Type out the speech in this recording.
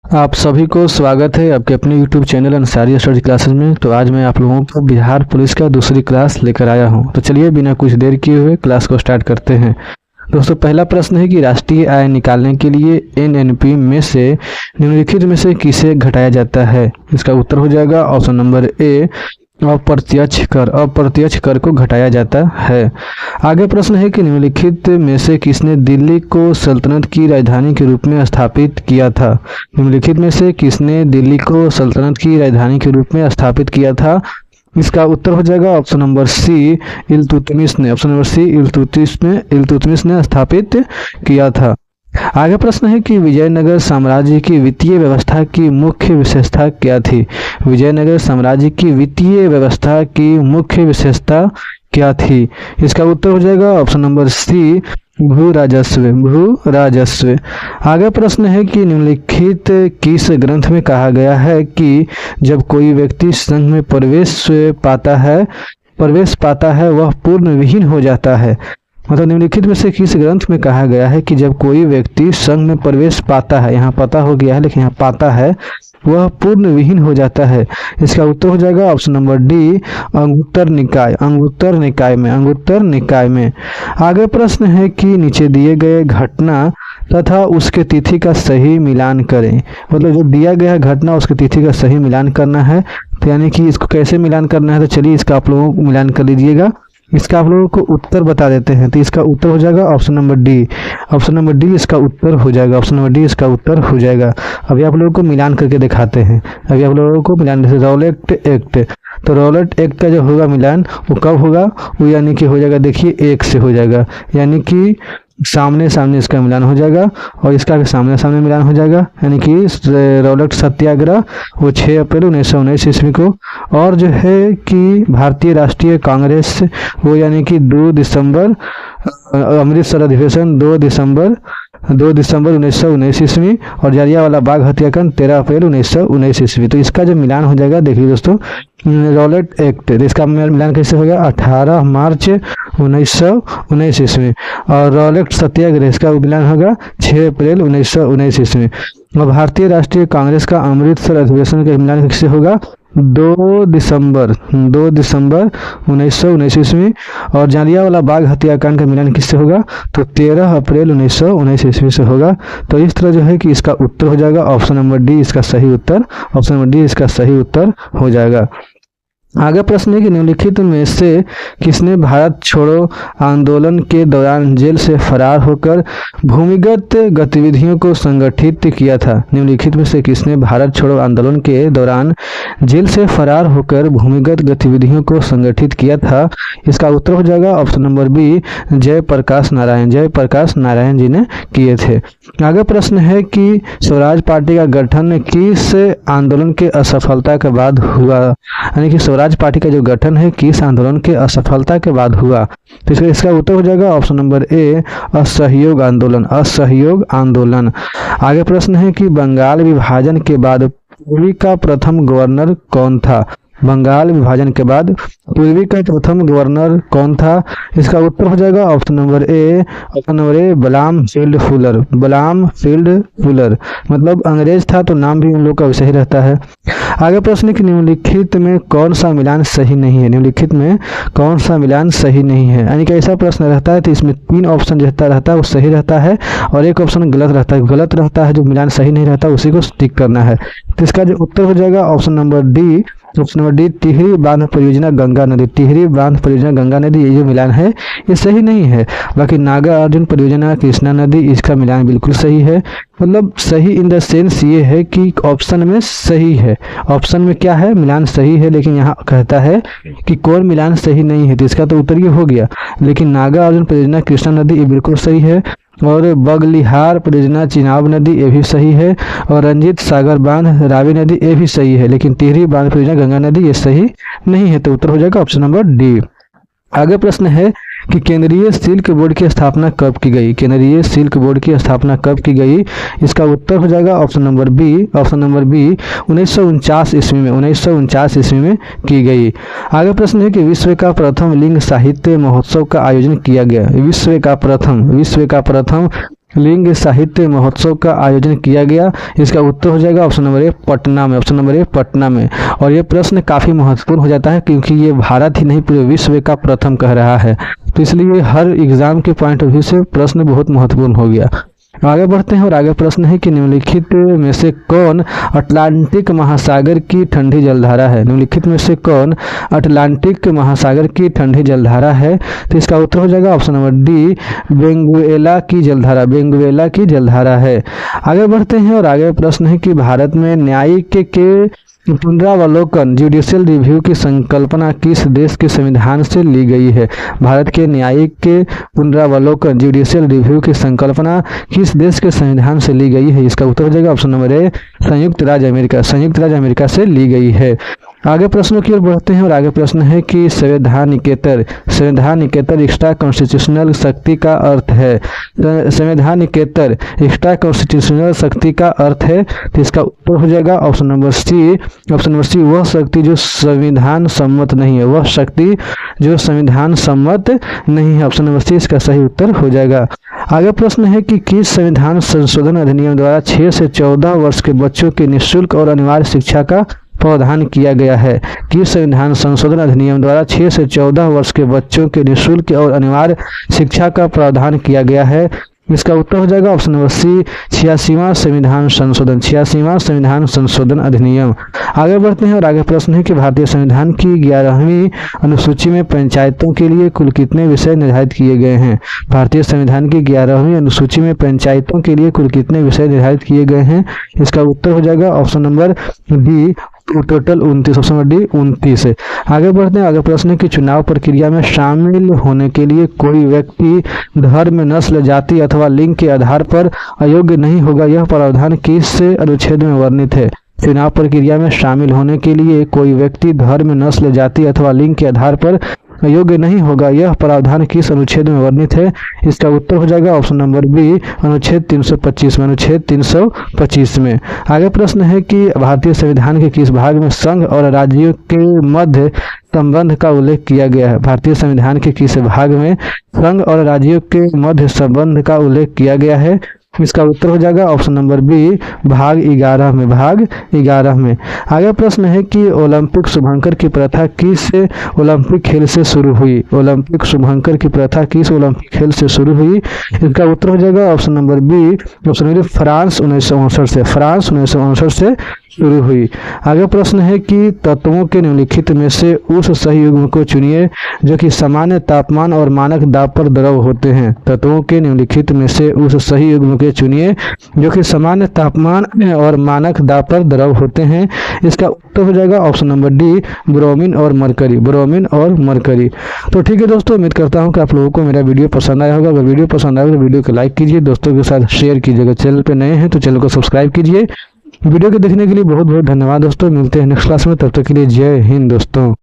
आप सभी को स्वागत है आपके अपने YouTube channel Ansari study classes में। तो आज मैं आप लोगों को बिहार पुलिस का दूसरी क्लास लेकर आया हूं। तो चलिए बिना कुछ देर किए हुए क्लास को स्टार्ट करते हैं। दोस्तों, पहला प्रश्न है कि राष्ट्रीय आय निकालने के लिए NNP में से निम्नलिखित में से किसे घटाया जाता है। इसका उत्तर हो जाएगा ऑप्शन नंबर ए, अप्रत्यक्ष कर को घटाया जाता है। आगे प्रश्न है कि निम्नलिखित में से किसने दिल्ली को सल्तनत की राजधानी के रूप में स्थापित किया था। निम्नलिखित में से किसने दिल्ली को सल्तनत की राजधानी के रूप में स्थापित किया था। इसका उत्तर हो जाएगा ऑप्शन नंबर सी, इल्तुतमिश ने। ऑप्शन नंबर सी, इल्तुतमिश ने स्थापित किया था। आगे प्रश्न है कि विजयनगर साम्राज्य की वित्तीय व्यवस्था की मुख्य विशेषता क्या थी। विजयनगर साम्राज्य की वित्तीय व्यवस्था की मुख्य विशेषता क्या थी। इसका उत्तर हो जाएगा ऑप्शन नंबर सी, भू राजस्व। आगे प्रश्न है कि निम्नलिखित किस ग्रंथ में कहा गया है कि जब कोई व्यक्ति संघ में प्रवेश पाता है वह पूर्ण विहीन हो जाता है। मतलब निम्नलिखित में से किस ग्रंथ में कहा गया है कि जब कोई व्यक्ति संघ में प्रवेश पाता है, यहाँ पता हो गया है लेकिन यहाँ पाता है, वह पूर्ण विहीन हो जाता है। इसका उत्तर हो जाएगा ऑप्शन नंबर डी, अंगुत्तर निकाय में। आगे प्रश्न है कि नीचे दिए गए घटना तथा उसके तिथि का सही मिलान करें। मतलब जो दिया गया घटना उसके तिथि का सही मिलान करना है। तो यानी कि इसको कैसे मिलान करना है, तो चलिए इसका आप लोगों को मिलान कर लीजिएगा। इसका आप लोगों को उत्तर बता देते हैं। तो इसका उत्तर हो जाएगा ऑप्शन नंबर डी। इसका उत्तर हो जाएगा। अभी आप लोगों को मिलान करके दिखाते हैं। रॉलेट एक्ट, तो रॉलेट एक्ट का जो होगा मिलान वो कब होगा, वो यानी कि हो जाएगा, देखिए 1 से हो जाएगा, यानी कि सामने इसका मिलान हो जाएगा और इसका भी सामने मिलान हो जाएगा। यानी कि रॉलेट सत्याग्रह वो 6 अप्रैल 1919 ईस्वी को, और जो है कि भारतीय राष्ट्रीय कांग्रेस वो यानी कि 2 दिसंबर, अमृतसर अधिवेशन 2 दिसंबर 1919 ईस्वी, और जालियांवाला बाग हत्याकांड 13 अप्रैल 1919 ईस्वी। तो इसका जो मिलान हो जाएगा देखिए दोस्तों, रॉलेट एक्ट, इसका मिलान कैसे हो गया 18 मार्च 1919 ईस्वी, और रॉलेट सत्याग्रह इसका मिलान होगा 6 अप्रैल 1919 ईस्वी। और भारतीय राष्ट्रीय कांग्रेस का अमृतसर अधिवेशन का मिलान किससे होगा 2 दिसंबर 1919 ईस्वी, और जालियांवाला बाग हत्याकांड का मिलान किससे होगा, तो 13 अप्रैल 1919 ईस्वी से होगा। तो इस तरह जो है कि इसका उत्तर हो जाएगा ऑप्शन नंबर डी इसका सही उत्तर हो जाएगा। आगे प्रश्न है कि निम्नलिखित में से किसने भारत छोड़ो आंदोलन के दौरान जेल से फरार होकर भूमिगत गतिविधियों को संगठित किया था। निम्नलिखित में से किसने भारत छोड़ो आंदोलन के दौरान जेल से फरार होकर भूमिगत गतिविधियों को संगठित किया था। इसका उत्तर हो जाएगा option number B, Jayaprakash Narayan ji ने किए थे। आगे प्रश्न है कि स्वराज पार्टी का गठन किस आंदोलन के असफलता के बाद हुआ। यानी कि स्वराज पार्टी का जो गठन है किस आंदोलन के असफलता के बाद हुआ। तो इसका उत्तर हो जाएगा ऑप्शन नंबर ए, असहयोग आंदोलन। आगे प्रश्न है कि बंगाल विभाजन के बाद पूर्वी का प्रथम गवर्नर कौन था। बंगाल विभाजन के बाद पूर्वी का प्रथम गवर्नर कौन था। इसका उत्तर हो जाएगा ऑप्शन नंबर ए, बलाम फील्ड फुलर। मतलब अंग्रेज था तो नाम भी उन लोग का वैसे ही रहता है। आगे प्रश्न कि निम्नलिखित में कौन सा मिलान सही नहीं है। यानी कि ऐसा प्रश्न रहता है तो इसमें 3 ऑप्शन रहता है वो सही रहता है और एक ऑप्शन गलत रहता है। जो मिलान सही नहीं रहता उसी को टिक करना है। तो इसका जो उत्तर हो जाएगा ऑप्शन नंबर डी, टिहरी बांध परियोजना गंगा नदी, ये जो मिलान है ये सही नहीं है। बाकी नागार्जुन परियोजना कृष्णा नदी, इसका मिलान बिल्कुल सही है। मतलब सही इन द सेंस ये है कि ऑप्शन में सही है, ऑप्शन में क्या है मिलान सही है, लेकिन यहाँ कहता है कि कौन मिलान सही नहीं है। तो इसका तो उत्तर ये हो गया। लेकिन नागार्जुन परियोजना कृष्णा नदी ये बिल्कुल सही है, और बगलिहार परियोजना चिनाब नदी ये भी सही है, और रंजीत सागर बांध रावी नदी ये भी सही है। लेकिन टिहरी बांध परियोजना गंगा नदी ये सही नहीं है। तो उत्तर हो जाएगा ऑप्शन नंबर डी। आगे प्रश्न है कि केंद्रीय सिल्क बोर्ड की स्थापना कब की गई। इसका उत्तर हो जाएगा ऑप्शन नंबर बी 1949 ईस्वी में की गई। आगे प्रश्न है कि विश्व का प्रथम लिंग साहित्य महोत्सव का आयोजन किया गया। विश्व का प्रथम लिंग साहित्य महोत्सव का आयोजन किया गया? इसका उत्तर हो जाएगा ऑप्शन नंबर ए पटना में। ऑप्शन नंबर ए पटना में। और ये प्रश्न काफ़ी महत्वपूर्ण हो जाता है क्योंकि ये भारत ही नहीं पूरे विश्व का प्रथम कह रहा है, तो इसलिए हर एग्जाम के पॉइंट ऑफ व्यू से प्रश्न बहुत महत्वपूर्ण हो गया। आगे बढ़ते हैं और आगे प्रश्न है कि निम्नलिखित में से कौन अटलांटिक महासागर की ठंडी जलधारा है? निम्नलिखित में से कौन अटलांटिक महासागर की ठंडी जलधारा है? तो इसका उत्तर हो जाएगा ऑप्शन नंबर डी वेनेजुएला की जलधारा। वेनेजुएला की जलधारा है। आगे बढ़ते हैं और आगे प्रश्न है कि भारत में न्यायिक के पुनरावलोकन जुडिशियल रिव्यू की संकल्पना किस देश के संविधान से ली गई है? भारत के न्यायिक के पुनरावलोकन जुडिशियल रिव्यू की संकल्पना किस देश के संविधान से ली गई है? इसका उत्तर हो जाएगा ऑप्शन नंबर ए संयुक्त राज्य अमेरिका। संयुक्त राज्य अमेरिका से ली गई है। आगे प्रश्नों की ओर बढ़ते हैं और आगे प्रश्न है कि संवैधानिकेतर एक्स्ट्रा कॉन्स्टिट्यूशनल शक्ति का अर्थ है। संवैधानिकेतर एक्स्ट्रा कॉन्स्टिट्यूशनल शक्ति का अर्थ है, तो इसका उत्तर हो जाएगा option number C. Option number C वह शक्ति जो संविधान सम्मत नहीं है, वह शक्ति जो संविधान सम्मत नहीं है। ऑप्शन नंबर सी इसका सही उत्तर हो जाएगा। आगे प्रश्न है कि किस संविधान संशोधन अधिनियम द्वारा 6 से 14 वर्ष के बच्चों की निःशुल्क और अनिवार्य शिक्षा का प्रावधान किया गया है? किस संविधान संशोधन अधिनियम द्वारा 6 से 14 वर्ष के बच्चों के निःशुल्क और अनिवार्य शिक्षा का प्रावधान किया गया है? इसका उत्तर हो जाएगा ऑप्शन नंबर सी 86वां संविधान संशोधन। 86वां संविधान संशोधन अधिनियम। आगे बढ़ते हैं और आगे प्रश्न है कि भारतीय संविधान की 11वीं अनुसूची में पंचायतों के लिए कुल कितने विषय निर्धारित किए गए हैं? भारतीय संविधान की 11वीं अनुसूची में पंचायतों के लिए कुल कितने विषय निर्धारित किए गए हैं? इसका उत्तर हो जाएगा option number D total 29। Option number D 29 है। आगे बढ़ते हैं। आगे प्रश्न है कि चुनाव प्रक्रिया में शामिल होने के लिए कोई व्यक्ति धर्म, नस्ल, जाति अथवा लिंग के आधार पर अयोग्य नहीं होगा, यह प्रावधान किस अनुच्छेद में वर्णित है? चुनाव प्रक्रिया में शामिल होने के लिए कोई व्यक्ति धर्म, नस्ल, जाति अथवा लिंग के आधार पर योग्य नहीं होगा, यह प्रावधान किस अनुच्छेद में वर्णित है? इसका उत्तर हो जाएगा ऑप्शन नंबर बी अनुच्छेद 325 में। अनुच्छेद 325 में। आगे प्रश्न है कि भारतीय संविधान के किस भाग में संघ और राज्यों के मध्य संबंध का उल्लेख किया गया है? भारतीय संविधान के किस भाग में संघ और राज्यों के मध्य संबंध का उल्लेख किया गया है? इसका उत्तर हो जाएगा ऑप्शन नंबर बी भाग 11 में। भाग 11 में। आगे प्रश्न है कि ओलंपिक शुभंकर की प्रथा किस ओलंपिक खेल से शुरू हुई? ओलंपिक शुभंकर की प्रथा किस ओलंपिक खेल से शुरू हुई? इसका उत्तर हो जाएगा option number B. Option number France 1959 से। फ्रांस 1959 से शुरू हुई। आगे प्रश्न है कि तत्वों के निम्नलिखित में से उस सही युग्म को चुनिए जो कि सामान्य तापमान और मानक दाब पर द्रव होते हैं। तत्वों के निम्नलिखित में से उस सही युग्म के चुनिए जो कि सामान्य तापमान और मानक दाब पर द्रव होते हैं। इसका उत्तर हो जाएगा ऑप्शन नंबर डी ब्रोमीन और मरकरी। ब्रोमीन और मरकरी। तो ठीक है दोस्तों, उम्मीद करता हूँ कि आप लोगों को मेरा वीडियो पसंद आया होगा। अगर वीडियो पसंद आया तो वीडियो को लाइक कीजिए, दोस्तों के साथ शेयर कीजिए। अगर चैनल पे नए हैं तो चैनल को सब्सक्राइब कीजिए। वीडियो को देखने के लिए बहुत बहुत धन्यवाद दोस्तों। मिलते हैं नेक्स्ट क्लास में, तब तक के लिए जय हिंद दोस्तों।